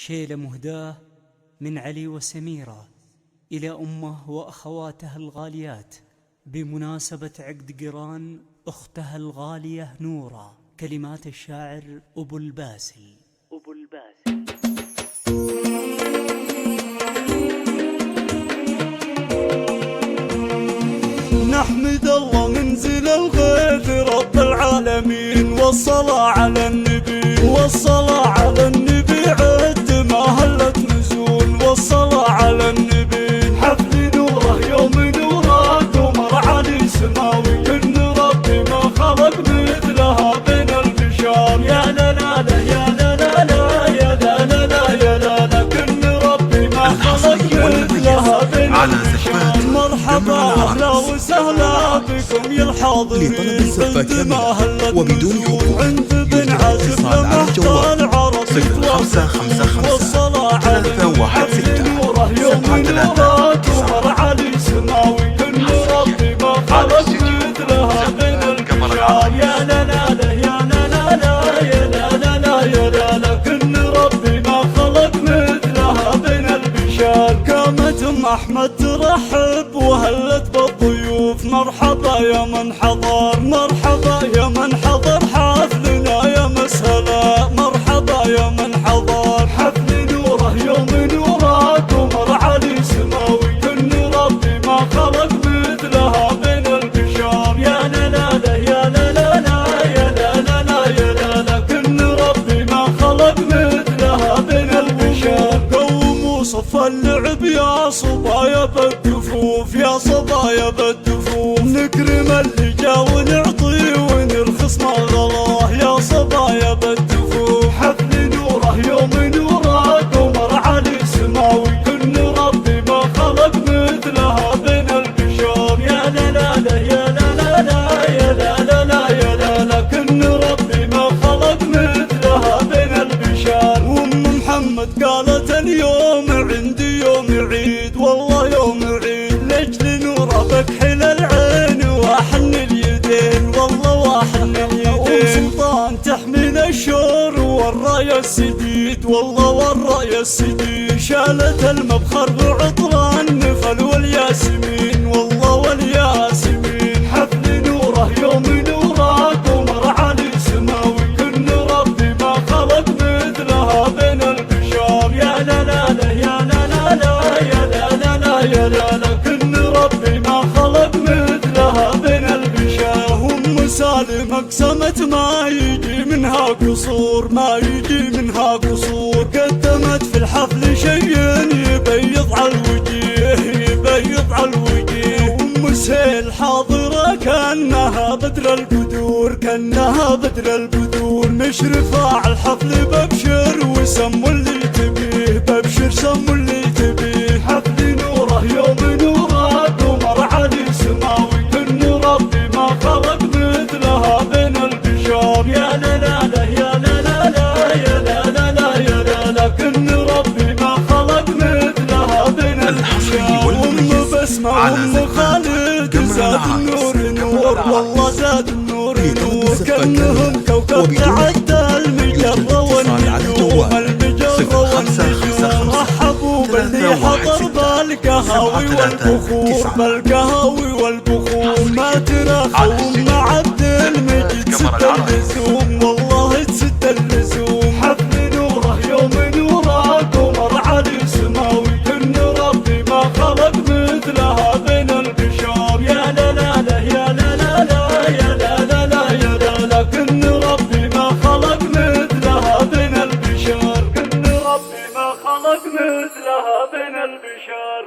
شيلة مهداة من علي وسميرة إلى أمه وأخواتها الغاليات بمناسبة عقد قران أختها الغالية نورة. كلمات الشاعر أبو الباسل. نحمد الله منزل الغيث رب العالمين، والصلاة على النبي والصلاة على النبي، عد ما هلت نزول والصلاة على النبي. حفل نوره يوم نوره قمر علي سماوي، إن ربي ما خلق مثلها بين البشر. يا لا لا لا يا لا لا لا يا لا لا لا يا لا لا، إن ربي ما خلق مثلها بين البشر. مرحبا اهلا وسهلا بكم يا الحاضرين، لطلب الصفة كاملة وبدون حقوق عند بن عازف لمحتى العرب والصلاة على نوره يوم نوره قمر علي سماوي، إن ربي ما خلق مثلها بين البشر. يا لا لا لا يا لا لا لا يا لا لا لا يا لا لا، إن ربي ما خلق مثلها بين البشر. قامت ام احمد ترحب وهلت بالضيوف، مرحبا يا من حضر مرحبا يا من حضر حفلنا يا مسهلا، مرحبا يا من حضر حفل نوره يوم نوره قمر علي سماوي، إن ربي ما خلق مثلها بين البشر. يا لا لا لا يا لا لا لا يا لا لا لا يا لا لا، إن ربي ما خلق مثلها بين البشر. قوموا صف اللعب يا صبايا بالدفوف، يا صبايا بالدفوف، نكرم اللي جا ونعطي ونرخص ما غلاه، يا صبايا بالدفوف. حفل نوره يوم نوره قمر علي سماوي، إن ربي ما خلق مثلها بين البشر. يا لا لا لا يا لا لا لا يا لا لا لا يا لا لا، إن ربي ما خلق مثلها بين البشر. وام محمد قالت اليوم عندي يوم عيد، والله يوم عيد لاجل نوره بكحل العين واحن اليدين، والله واحن اليدين. سلطان تحمينا الشور والراية السديد، والله والراية السديد. شالت المبخر وعطر النفل والياسمين، والله والياسمين. حفل نوره يوم نوره قمر علي سماوي، إن ربي ما خلق مثلها بين البشر. يا لا لا لا يا لا لا لا يا لا لا لا يا لا لا، إن ربي ما خلق مثلها بين البشر. أم سالم أقسمت ما يجي منها قصور، ما يجي منها قصور. قدمت في الحفل شيء يبيض على الوجيه يبيض على الوجيه. أم سهيل حاضرة كأنها بدر البدور كأنها بدر البدور. مشرفة على الحفل ببشر وسموا اللي تبيه، ببشر سموا اللي تبيه. حفل نوره يوم نوره قمر علي سماوي، إن ربي ما خلق مثلها بين البشر. يا لا لا لا يا لا لا لا يا لا لا لا يا لا لا، إن ربي ما خلق مثلها بين البشر. أم بسمة أم خالد زاد النور نور، والله زاد النور نور. كأنهم كوكب تعدى المجرة والنجوم، المجرة والنجوم. رحبوا باللي حضر بالقهاوي والبخور، بالقهاوي والبخور. ما تراخوا مع عبد المجيد سد اللزوم، والله تسد اللزوم. حفل نوره يوم نوره قمر علي سماوي، إن ربي ما خلق مثلها بين البشر. يا لا لا لا يا لا لا لا يا لا لا لا يا لا لا، إن ربي ما خلق مثلها بين البشر. إن ربي ما خلق مثلها بين البشر.